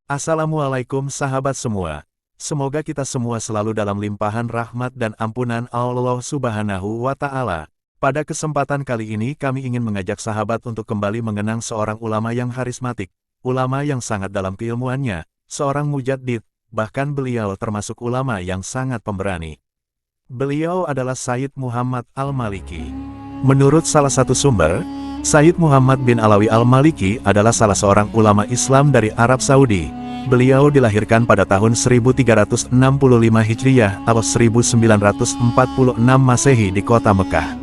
Assalamualaikum sahabat semua. Semoga kita semua selalu dalam limpahan rahmat dan ampunan Allah Subhanahu wa Ta'ala. Pada kesempatan kali ini kami ingin mengajak sahabat untuk kembali mengenang seorang ulama yang karismatik, ulama yang sangat dalam keilmuannya, seorang mujaddid, bahkan beliau termasuk ulama yang sangat pemberani. Beliau adalah Sayyid Muhammad Al-Maliki. Menurut salah satu sumber, Sayyid Muhammad bin Alawi Al-Maliki adalah salah seorang ulama Islam dari Arab Saudi. Beliau dilahirkan pada tahun 1365 Hijriah atau 1946 Masehi di kota Mekah.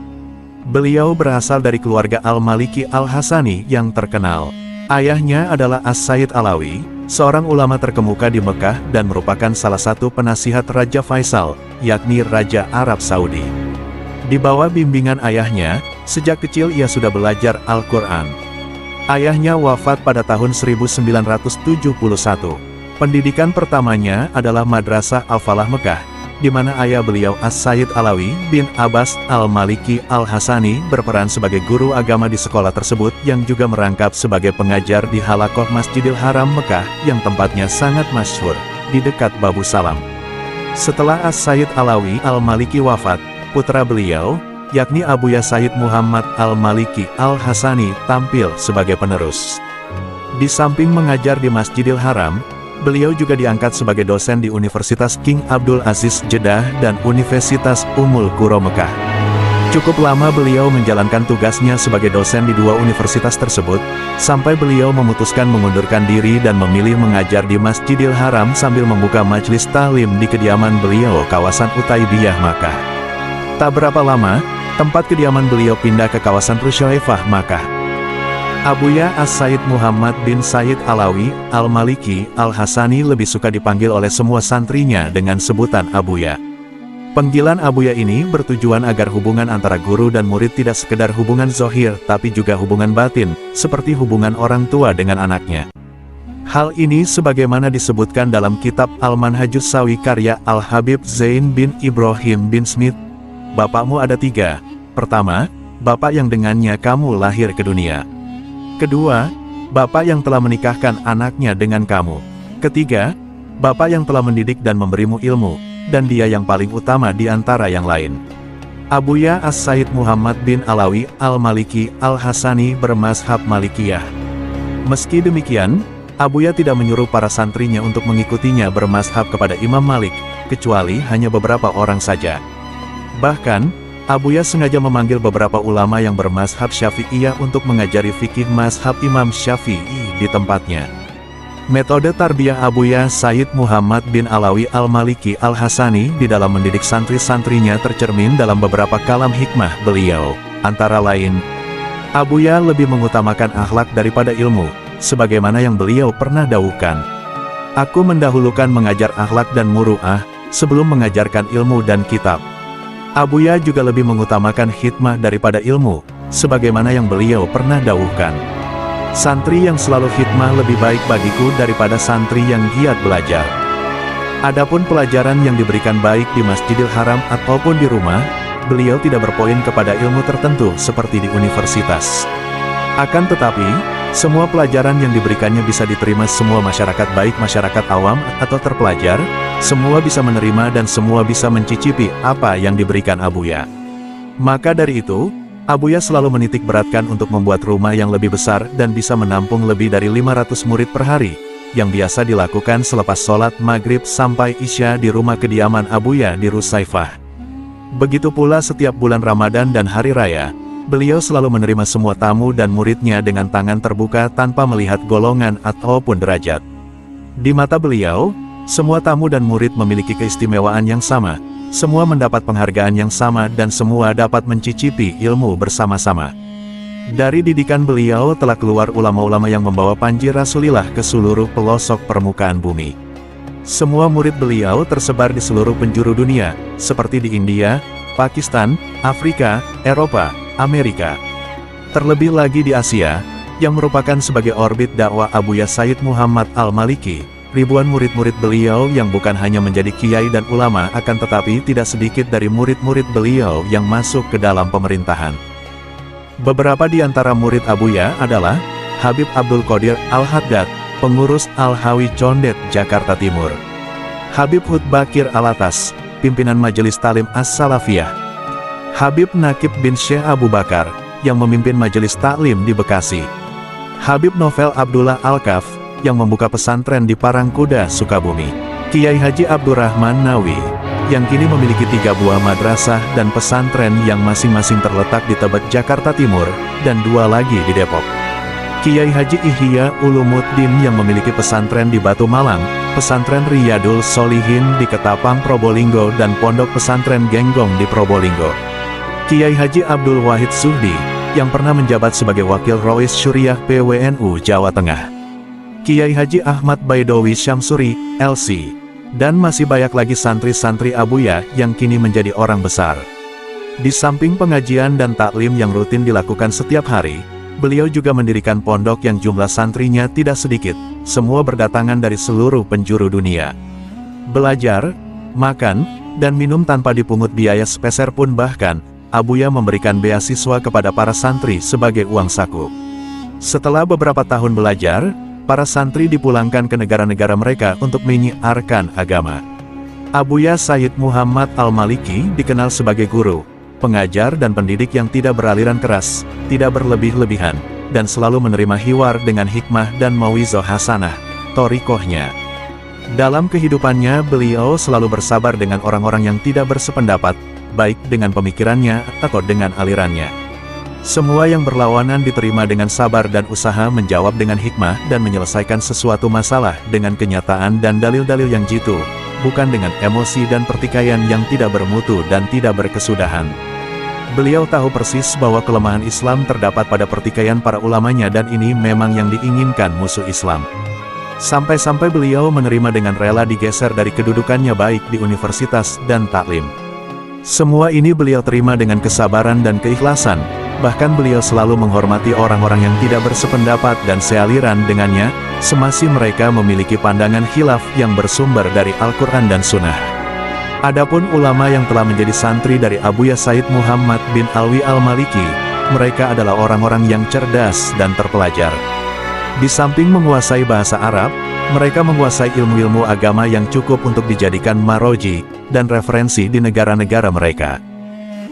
Beliau berasal dari keluarga Al-Maliki Al-Hasani yang terkenal. Ayahnya adalah As-Sayyid Alawi, seorang ulama terkemuka di Mekah dan merupakan salah satu penasihat Raja Faisal, yakni Raja Arab Saudi. Di bawah bimbingan ayahnya, sejak kecil ia sudah belajar Al-Quran. Ayahnya wafat pada tahun 1971. Pendidikan pertamanya adalah Madrasah Al-Falah Mekah, di mana ayah beliau As-Sayyid Alawi bin Abbas Al-Maliki Al-Hasani berperan sebagai guru agama di sekolah tersebut yang juga merangkap sebagai pengajar di Halakoh Masjidil Haram Mekah yang tempatnya sangat masyhur, di dekat Babu Salam. Setelah As-Sayyid Alawi Al-Maliki wafat, putra beliau, yakni Abuya Sayyid Muhammad Al-Maliki Al-Hasani tampil sebagai penerus. Di samping mengajar di Masjidil Haram, beliau juga diangkat sebagai dosen di Universitas King Abdul Aziz Jeddah dan Universitas Ummul Qura Mekah. Cukup lama beliau menjalankan tugasnya sebagai dosen di dua universitas tersebut, sampai beliau memutuskan mengundurkan diri dan memilih mengajar di Masjidil Haram sambil membuka majelis ta'lim di kediaman beliau kawasan Utaibiyah Makkah. Tak berapa lama, tempat kediaman beliau pindah ke kawasan Rusyaifah Makkah. Abuya As-Sayyid Muhammad bin Sayyid Alawi Al-Maliki Al-Hasani lebih suka dipanggil oleh semua santrinya dengan sebutan Abuya. Panggilan Abuya ini bertujuan agar hubungan antara guru dan murid tidak sekedar hubungan zohir tapi juga hubungan batin, seperti hubungan orang tua dengan anaknya. Hal ini sebagaimana disebutkan dalam kitab Al-Manhajus Sawi karya Al-Habib Zain bin Ibrahim bin Smith. Bapakmu ada tiga. Pertama, bapak yang dengannya kamu lahir ke dunia. Kedua, bapak yang telah menikahkan anaknya dengan kamu. Ketiga, bapak yang telah mendidik dan memberimu ilmu, dan dia yang paling utama di antara yang lain. Abuya As-Sayyid Muhammad bin Alawi Al-Maliki Al-Hasani bermazhab Malikiyah. Meski demikian, Abuya tidak menyuruh para santrinya untuk mengikutinya bermazhab kepada Imam Malik, kecuali hanya beberapa orang saja. Bahkan, Abuya sengaja memanggil beberapa ulama yang bermazhab Syafi'iyah untuk mengajari fikih mazhab Imam Syafi'i di tempatnya. Metode tarbiyah Abuya Sayyid Muhammad bin Alawi Al-Maliki Al-Hasani di dalam mendidik santri-santrinya tercermin dalam beberapa kalam hikmah beliau. Antara lain, Abuya lebih mengutamakan akhlak daripada ilmu, sebagaimana yang beliau pernah dawuhkan. Aku mendahulukan mengajar akhlak dan muru'ah, sebelum mengajarkan ilmu dan kitab. Abuya juga lebih mengutamakan hikmah daripada ilmu, sebagaimana yang beliau pernah dawuhkan. Santri yang selalu hikmah lebih baik bagiku daripada santri yang giat belajar. Adapun pelajaran yang diberikan baik di Masjidil Haram ataupun di rumah, beliau tidak berpoin kepada ilmu tertentu seperti di universitas. Akan tetapi, semua pelajaran yang diberikannya bisa diterima semua masyarakat baik masyarakat awam atau terpelajar, semua bisa menerima dan semua bisa mencicipi apa yang diberikan Abuya. Maka dari itu, Abuya selalu menitik beratkan untuk membuat rumah yang lebih besar dan bisa menampung lebih dari 500 murid per hari, yang biasa dilakukan selepas sholat maghrib sampai isya di rumah kediaman Abuya di Rusaifah. Begitu pula setiap bulan Ramadan dan Hari Raya, beliau selalu menerima semua tamu dan muridnya dengan tangan terbuka tanpa melihat golongan ataupun derajat. Di mata beliau, semua tamu dan murid memiliki keistimewaan yang sama, semua mendapat penghargaan yang sama dan semua dapat mencicipi ilmu bersama-sama. Dari didikan beliau telah keluar ulama-ulama yang membawa panji Rasulillah ke seluruh pelosok permukaan bumi. Semua murid beliau tersebar di seluruh penjuru dunia, seperti di India, Pakistan, Afrika, Eropa, Amerika. Terlebih lagi di Asia, yang merupakan sebagai orbit dakwah Abuya Sayyid Muhammad Al-Maliki, ribuan murid-murid beliau yang bukan hanya menjadi kiai dan ulama akan tetapi tidak sedikit dari murid-murid beliau yang masuk ke dalam pemerintahan. Beberapa di antara murid Abuya adalah Habib Abdul Qadir Al-Haddad, Pengurus Al-Hawi Condet, Jakarta Timur. Habib Hudbakir Alatas, pimpinan Majelis Talim As-Salafiyah. Habib Nakib bin Syekh Abu Bakar, yang memimpin Majelis Taklim di Bekasi. Habib Novel Abdullah Al-Kaf, yang membuka pesantren di Parangkuda, Sukabumi. Kiai Haji Abdurrahman Nawi, yang kini memiliki 3 buah madrasah dan pesantren yang masing-masing terletak di Tebet, Jakarta Timur, dan 2 lagi di Depok. Kiai Haji Ihya Ulumuddin yang memiliki pesantren di Batu Malang, pesantren Riyadul Solihin di Ketapang, Probolinggo, dan pondok pesantren Genggong di Probolinggo. Kiai Haji Abdul Wahid Suhdi, yang pernah menjabat sebagai Wakil Rois Syuriah PWNU Jawa Tengah. Kiai Haji Ahmad Baidowi Syamsuri, LC. Dan masih banyak lagi santri-santri Abuya yang kini menjadi orang besar. Di samping pengajian dan taklim yang rutin dilakukan setiap hari, beliau juga mendirikan pondok yang jumlah santrinya tidak sedikit, semua berdatangan dari seluruh penjuru dunia. Belajar, makan, dan minum tanpa dipungut biaya sepeser pun, bahkan Abuya memberikan beasiswa kepada para santri sebagai uang saku. Setelah beberapa tahun belajar, para santri dipulangkan ke negara-negara mereka untuk menyiarkan agama. Abuya Sayyid Muhammad Al-Maliki dikenal sebagai guru, pengajar dan pendidik yang tidak beraliran keras, tidak berlebih-lebihan, dan selalu menerima hiwar dengan hikmah dan mauizah hasanah, thoriqohnya. Dalam kehidupannya, beliau selalu bersabar dengan orang-orang yang tidak bersependapat, baik dengan pemikirannya atau dengan alirannya. Semua yang berlawanan diterima dengan sabar dan usaha menjawab dengan hikmah dan menyelesaikan sesuatu masalah dengan kenyataan dan dalil-dalil yang jitu, bukan dengan emosi dan pertikaian yang tidak bermutu dan tidak berkesudahan. Beliau tahu persis bahwa kelemahan Islam terdapat pada pertikaian para ulamanya, dan ini memang yang diinginkan musuh Islam. Sampai-sampai beliau menerima dengan rela digeser dari kedudukannya baik di universitas dan taklim. Semua ini beliau terima dengan kesabaran dan keikhlasan, bahkan beliau selalu menghormati orang-orang yang tidak bersependapat dan sealiran dengannya, semasi mereka memiliki pandangan khilaf yang bersumber dari Al-Quran dan Sunnah. Adapun ulama yang telah menjadi santri dari Abuya Sayyid Muhammad bin Alwi Al-Maliki, mereka adalah orang-orang yang cerdas dan terpelajar. Di samping menguasai bahasa Arab, mereka menguasai ilmu-ilmu agama yang cukup untuk dijadikan maroji dan referensi di negara-negara mereka.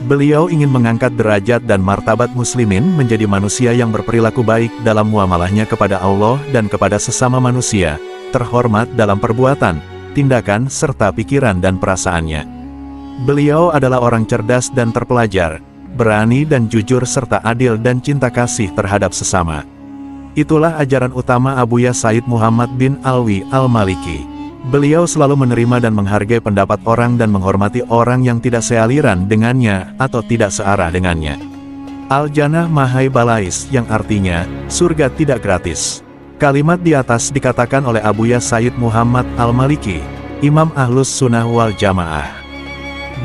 Beliau ingin mengangkat derajat dan martabat muslimin menjadi manusia yang berperilaku baik dalam muamalahnya kepada Allah dan kepada sesama manusia, terhormat dalam perbuatan, tindakan, serta pikiran dan perasaannya. Beliau adalah orang cerdas dan terpelajar, berani dan jujur serta adil dan cinta kasih terhadap sesama. Itulah ajaran utama Abuya Sayyid Muhammad bin Alwi Al-Maliki. Beliau selalu menerima dan menghargai pendapat orang dan menghormati orang yang tidak sealiran dengannya atau tidak searah dengannya. Al-Jannah Mahai Balais, yang artinya, surga tidak gratis. Kalimat di atas dikatakan oleh Abuya Sayyid Muhammad Al-Maliki, Imam Ahlus Sunnah wal Jamaah.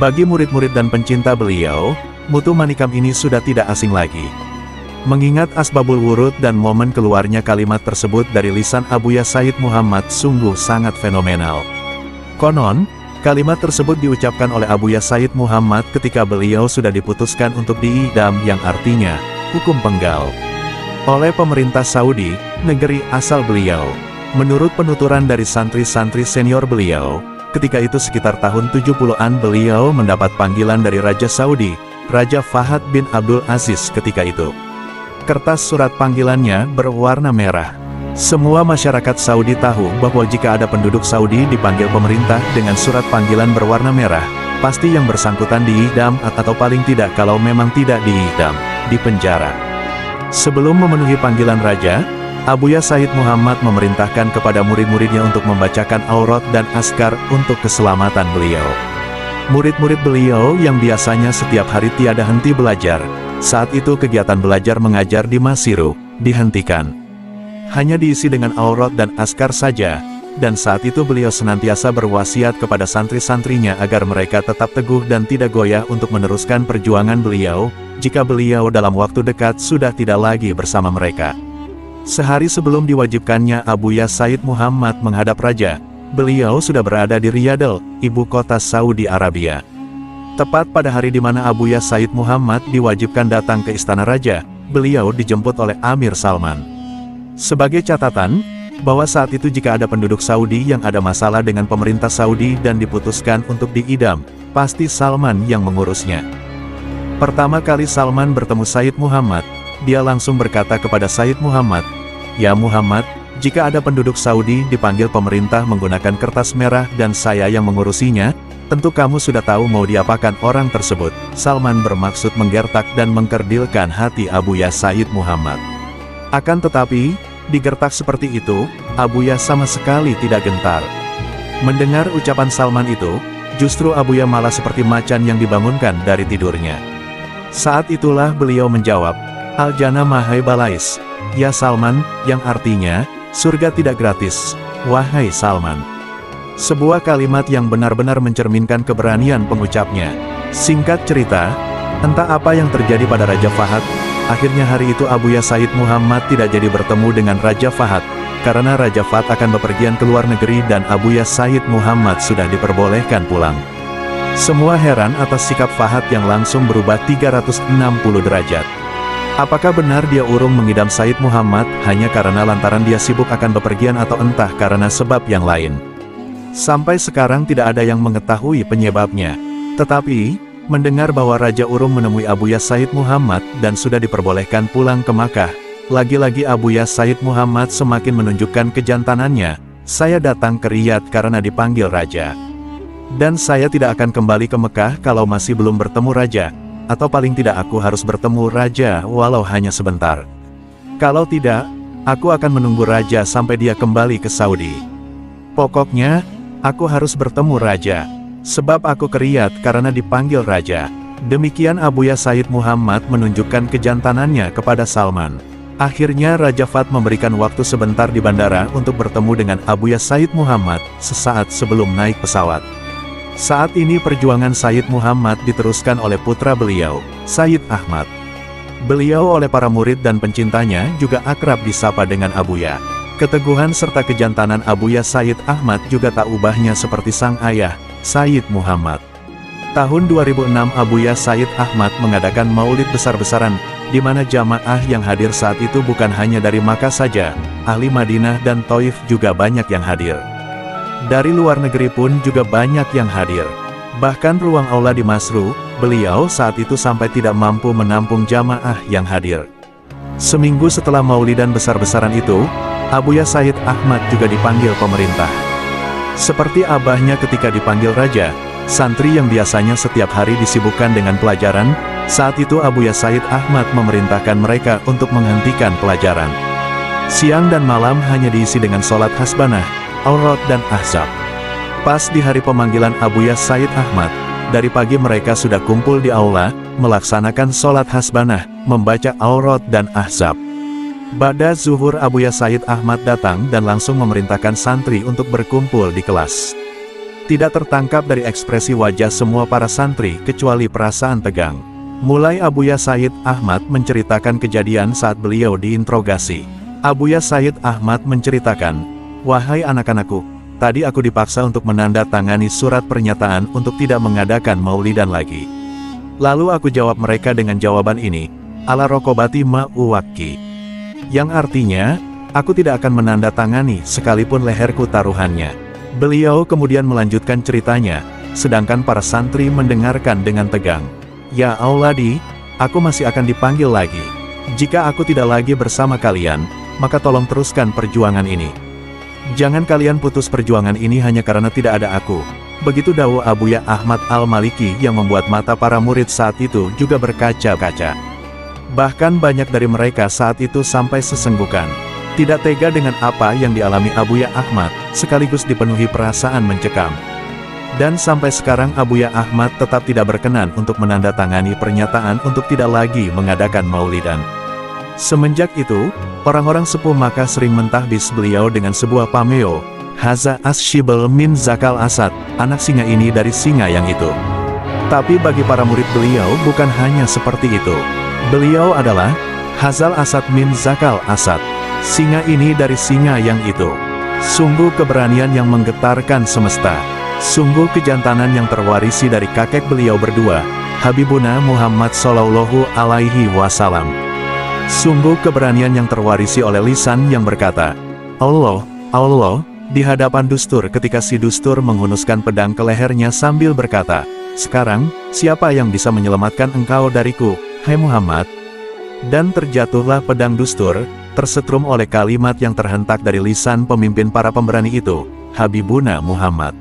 Bagi murid-murid dan pencinta beliau, mutu manikam ini sudah tidak asing lagi. Mengingat asbabul wurud dan momen keluarnya kalimat tersebut dari lisan Abuya Sayyid Muhammad sungguh sangat fenomenal. Konon, kalimat tersebut diucapkan oleh Abuya Sayyid Muhammad ketika beliau sudah diputuskan untuk diidam, yang artinya, hukum penggal, oleh pemerintah Saudi, negeri asal beliau. Menurut penuturan dari santri-santri senior beliau, ketika itu sekitar tahun 70-an beliau mendapat panggilan dari Raja Saudi, Raja Fahad bin Abdul Aziz ketika itu. Kertas surat panggilannya berwarna merah. Semua masyarakat Saudi tahu bahwa jika ada penduduk Saudi dipanggil pemerintah dengan surat panggilan berwarna merah, pasti yang bersangkutan diidam atau paling tidak kalau memang tidak diidam, dipenjara. Sebelum memenuhi panggilan raja, Abuya Sayyid Muhammad memerintahkan kepada murid-muridnya untuk membacakan aurat dan askar untuk keselamatan beliau. Murid-murid beliau yang biasanya setiap hari tiada henti belajar, saat itu kegiatan belajar mengajar di Masiru dihentikan. Hanya diisi dengan aurat dan askar saja, dan saat itu beliau senantiasa berwasiat kepada santri-santrinya agar mereka tetap teguh dan tidak goyah untuk meneruskan perjuangan beliau, jika beliau dalam waktu dekat sudah tidak lagi bersama mereka. Sehari sebelum diwajibkannya Abuya Sayyid Muhammad menghadap raja, beliau sudah berada di Riyadh, ibu kota Saudi Arabia. Tepat pada hari di mana Abuya Sayyid Muhammad diwajibkan datang ke istana raja, beliau dijemput oleh Amir Salman. Sebagai catatan, bahwa saat itu jika ada penduduk Saudi yang ada masalah dengan pemerintah Saudi dan diputuskan untuk diidam, pasti Salman yang mengurusnya. Pertama kali Salman bertemu Sayyid Muhammad, dia langsung berkata kepada Sayyid Muhammad, "Ya Muhammad, jika ada penduduk Saudi dipanggil pemerintah menggunakan kertas merah dan saya yang mengurusinya, tentu kamu sudah tahu mau diapakan orang tersebut." Salman bermaksud menggertak dan mengkerdilkan hati Abuya Sayyid Muhammad. Akan tetapi, digertak seperti itu, Abuya sama sekali tidak gentar. Mendengar ucapan Salman itu, justru Abuya malah seperti macan yang dibangunkan dari tidurnya. Saat itulah beliau menjawab, "Al-Jannah mahai balais, ya Salman," yang artinya, surga tidak gratis, wahai Salman. Sebuah kalimat yang benar-benar mencerminkan keberanian pengucapnya. Singkat cerita, entah apa yang terjadi pada Raja Fahad, akhirnya hari itu Abuya Sayyid Muhammad tidak jadi bertemu dengan Raja Fahad, karena Raja Fahad akan bepergian ke luar negeri dan Abuya Sayyid Muhammad sudah diperbolehkan pulang. Semua heran atas sikap Fahad yang langsung berubah 360 derajat. Apakah benar dia urung mengidam Sayyid Muhammad hanya karena lantaran dia sibuk akan bepergian atau entah karena sebab yang lain? Sampai sekarang tidak ada yang mengetahui penyebabnya. Tetapi, mendengar bahwa Raja Urung menemui Abuya Sayyid Muhammad dan sudah diperbolehkan pulang ke Makkah, lagi-lagi Abuya Sayyid Muhammad semakin menunjukkan kejantanannya. "Saya datang ke Riyadh karena dipanggil Raja. Dan saya tidak akan kembali ke Mekah kalau masih belum bertemu Raja, atau paling tidak aku harus bertemu Raja walau hanya sebentar. Kalau tidak, aku akan menunggu Raja sampai dia kembali ke Saudi. Pokoknya, aku harus bertemu Raja. Sebab aku ke Riyadh karena dipanggil Raja." Demikian Abuya Sayyid Muhammad menunjukkan kejantanannya kepada Salman. Akhirnya Raja Fahad memberikan waktu sebentar di bandara untuk bertemu dengan Abuya Sayyid Muhammad sesaat sebelum naik pesawat. Saat ini perjuangan Sayyid Muhammad diteruskan oleh putra beliau, Sayyid Ahmad. Beliau oleh para murid dan pencintanya juga akrab disapa dengan Abuya. Keteguhan serta kejantanan Abuya Sayyid Ahmad juga tak ubahnya seperti sang ayah, Sayyid Muhammad. Tahun 2006 Abuya Sayyid Ahmad mengadakan maulid besar-besaran, di mana jamaah yang hadir saat itu bukan hanya dari Makkah saja, ahli Madinah dan Taif juga banyak yang hadir. Dari luar negeri pun juga banyak yang hadir. Bahkan ruang aula di Masru, beliau saat itu sampai tidak mampu menampung jamaah yang hadir. Seminggu setelah maulidan besar-besaran itu, Abuya Sayyid Ahmad juga dipanggil pemerintah. Seperti abahnya ketika dipanggil Raja, santri yang biasanya setiap hari disibukkan dengan pelajaran, saat itu Abuya Sayyid Ahmad memerintahkan mereka untuk menghentikan pelajaran. Siang dan malam hanya diisi dengan sholat hasbanah, aurat dan ahzab. Pas di hari pemanggilan Abuya Sayyid Ahmad, dari pagi mereka sudah kumpul di aula, melaksanakan sholat hasbanah, membaca aurat dan ahzab. Ba'da zuhur Abuya Sayyid Ahmad datang dan langsung memerintahkan santri untuk berkumpul di kelas. Tidak tertangkap dari ekspresi wajah semua para santri kecuali perasaan tegang. Mulai Abuya Sayyid Ahmad menceritakan kejadian saat beliau diinterogasi. Abuya Sayyid Ahmad menceritakan, "Wahai anak-anakku, tadi aku dipaksa untuk menandatangani surat pernyataan untuk tidak mengadakan maulidan lagi. Lalu aku jawab mereka dengan jawaban ini, ala rokobati ma'uwaki. Yang artinya, aku tidak akan menandatangani sekalipun leherku taruhannya." Beliau kemudian melanjutkan ceritanya, sedangkan para santri mendengarkan dengan tegang. "Ya auladi, aku masih akan dipanggil lagi. Jika aku tidak lagi bersama kalian, maka tolong teruskan perjuangan ini. Jangan kalian putus perjuangan ini hanya karena tidak ada aku." Begitu dawuh Abuya Ahmad Al-Maliki yang membuat mata para murid saat itu juga berkaca-kaca. Bahkan banyak dari mereka saat itu sampai sesenggukan. Tidak tega dengan apa yang dialami Abuya Ahmad, sekaligus dipenuhi perasaan mencekam. Dan sampai sekarang Abuya Ahmad tetap tidak berkenan untuk menandatangani pernyataan untuk tidak lagi mengadakan maulidan. Semenjak itu, orang-orang sepuh Makkah sering mentahbis beliau dengan sebuah pameo, "Haza as-shibal min zakal asad," anak singa ini dari singa yang itu. Tapi bagi para murid beliau bukan hanya seperti itu. Beliau adalah Hazal Asad min zakal asad. Singa ini dari singa yang itu. Sungguh keberanian yang menggetarkan semesta. Sungguh kejantanan yang terwarisi dari kakek beliau berdua, Habibuna Muhammad Sallallahu Alaihi Wasallam. Sungguh keberanian yang terwarisi oleh lisan yang berkata, Allah, di hadapan Dustur ketika si Dustur menghunuskan pedang ke lehernya sambil berkata, "Sekarang, siapa yang bisa menyelamatkan engkau dariku, hai Muhammad?" Dan terjatuhlah pedang Dustur, tersetrum oleh kalimat yang terhentak dari lisan pemimpin para pemberani itu, Habibuna Muhammad.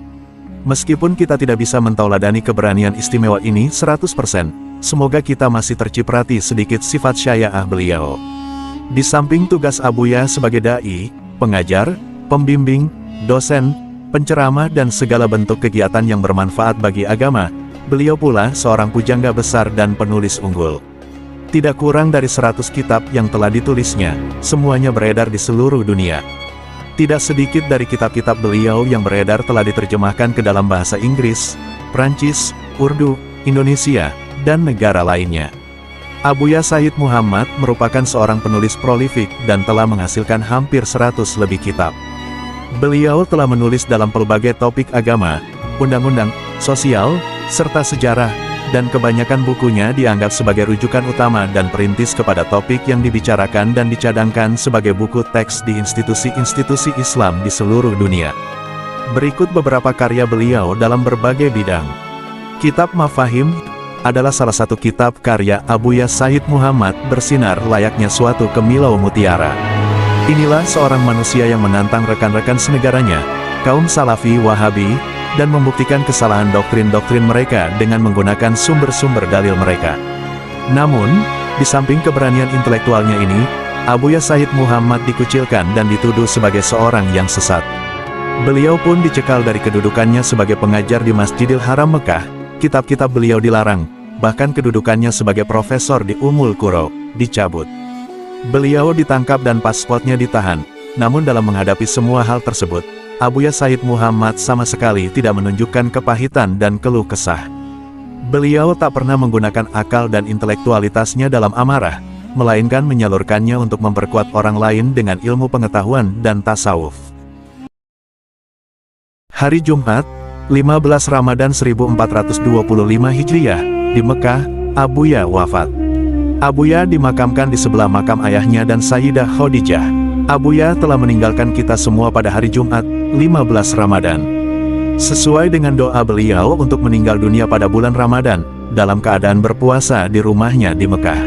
Meskipun kita tidak bisa mentauladani keberanian istimewa ini 100%, semoga kita masih terciprati sedikit sifat syai'ah beliau. Di samping tugas Abuya sebagai dai, pengajar, pembimbing, dosen, penceramah dan segala bentuk kegiatan yang bermanfaat bagi agama, beliau pula seorang pujangga besar dan penulis unggul. Tidak kurang dari 100 kitab yang telah ditulisnya, semuanya beredar di seluruh dunia. Tidak sedikit dari kitab-kitab beliau yang beredar telah diterjemahkan ke dalam bahasa Inggris, Prancis, Urdu, Indonesia, dan negara lainnya. Abuya Sayyid Muhammad merupakan seorang penulis prolifik dan telah menghasilkan hampir 100 lebih kitab. Beliau telah menulis dalam pelbagai topik agama, undang-undang, sosial, serta sejarah, dan kebanyakan bukunya dianggap sebagai rujukan utama dan perintis kepada topik yang dibicarakan dan dicadangkan sebagai buku teks di institusi-institusi Islam di seluruh dunia. Berikut beberapa karya beliau dalam berbagai bidang. Kitab Mafahim adalah salah satu kitab karya Abuya Sayyid Muhammad bersinar layaknya suatu kemilau mutiara. Inilah seorang manusia yang menantang rekan-rekan senegaranya, kaum Salafi Wahabi, dan membuktikan kesalahan doktrin-doktrin mereka dengan menggunakan sumber-sumber dalil mereka. Namun, di samping keberanian intelektualnya ini, Abuya Sayyid Muhammad dikucilkan dan dituduh sebagai seorang yang sesat. Beliau pun dicekal dari kedudukannya sebagai pengajar di Masjidil Haram Mekah, kitab-kitab beliau dilarang, bahkan kedudukannya sebagai profesor di Ummul Qura dicabut. Beliau ditangkap dan paspornya ditahan, namun dalam menghadapi semua hal tersebut, Abuya Sayyid Muhammad sama sekali tidak menunjukkan kepahitan dan keluh kesah. Beliau tak pernah menggunakan akal dan intelektualitasnya dalam amarah, melainkan menyalurkannya untuk memperkuat orang lain dengan ilmu pengetahuan dan tasawuf. Hari Jumat, 15 Ramadan 1425 Hijriah, di Mekah, Abuya wafat. Abuya dimakamkan di sebelah makam ayahnya dan Sayyidah Khadijah. Abuya telah meninggalkan kita semua pada hari Jumat, 15 Ramadan. Sesuai dengan doa beliau untuk meninggal dunia pada bulan Ramadan, dalam keadaan berpuasa di rumahnya di Mekah.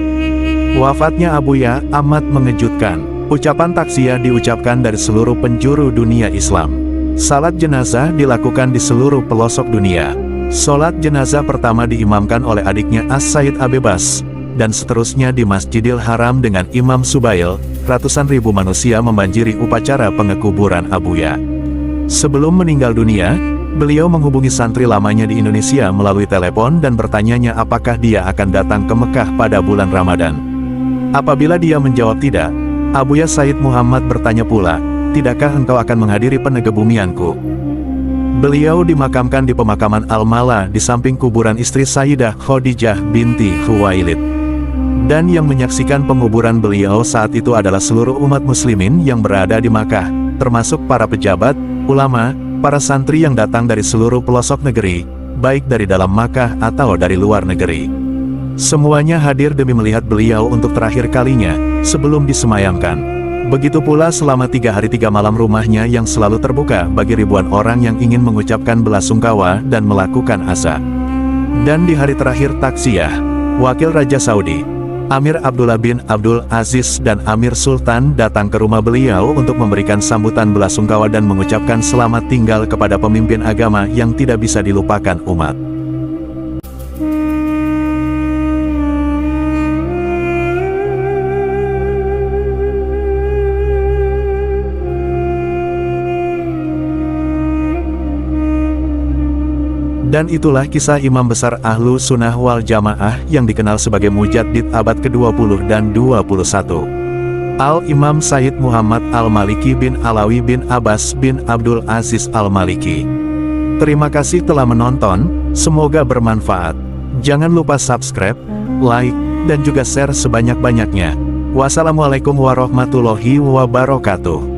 Wafatnya Abuya amat mengejutkan. Ucapan taksiyah diucapkan dari seluruh penjuru dunia Islam. Salat jenazah dilakukan di seluruh pelosok dunia. Salat jenazah pertama diimamkan oleh adiknya As-Sayyid Abebas, dan seterusnya di Masjidil Haram dengan Imam Subail. Ratusan ribu manusia membanjiri upacara pengekuburan Abuya. Sebelum meninggal dunia, beliau menghubungi santri lamanya di Indonesia melalui telepon dan bertanyanya apakah dia akan datang ke Mekah pada bulan Ramadan. Apabila dia menjawab tidak, Abuya Sayyid Muhammad bertanya pula, "Tidakkah engkau akan menghadiri penegebumianku?" Beliau dimakamkan di pemakaman Al-Mala di samping kuburan istri Sayyidah Khadijah binti Khuwailid. Dan yang menyaksikan penguburan beliau saat itu adalah seluruh umat muslimin yang berada di Makkah, termasuk para pejabat, ulama, para santri yang datang dari seluruh pelosok negeri, baik dari dalam Makkah atau dari luar negeri. Semuanya hadir demi melihat beliau untuk terakhir kalinya, sebelum disemayamkan. Begitu pula selama 3 hari 3 malam rumahnya yang selalu terbuka bagi ribuan orang yang ingin mengucapkan belasungkawa dan melakukan asa. Dan di hari terakhir taksiyah, Wakil Raja Saudi, Amir Abdullah bin Abdul Aziz dan Amir Sultan datang ke rumah beliau untuk memberikan sambutan belasungkawa dan mengucapkan selamat tinggal kepada pemimpin agama yang tidak bisa dilupakan umat. Dan itulah kisah Imam Besar Ahlu Sunnah wal Jamaah yang dikenal sebagai Mujaddid abad ke-20 dan 21. Al-Imam Sayyid Muhammad Al-Maliki bin Alawi bin Abbas bin Abdul Aziz Al-Maliki. Terima kasih telah menonton, semoga bermanfaat. Jangan lupa subscribe, like, dan juga share sebanyak-banyaknya. Wassalamualaikum warahmatullahi wabarakatuh.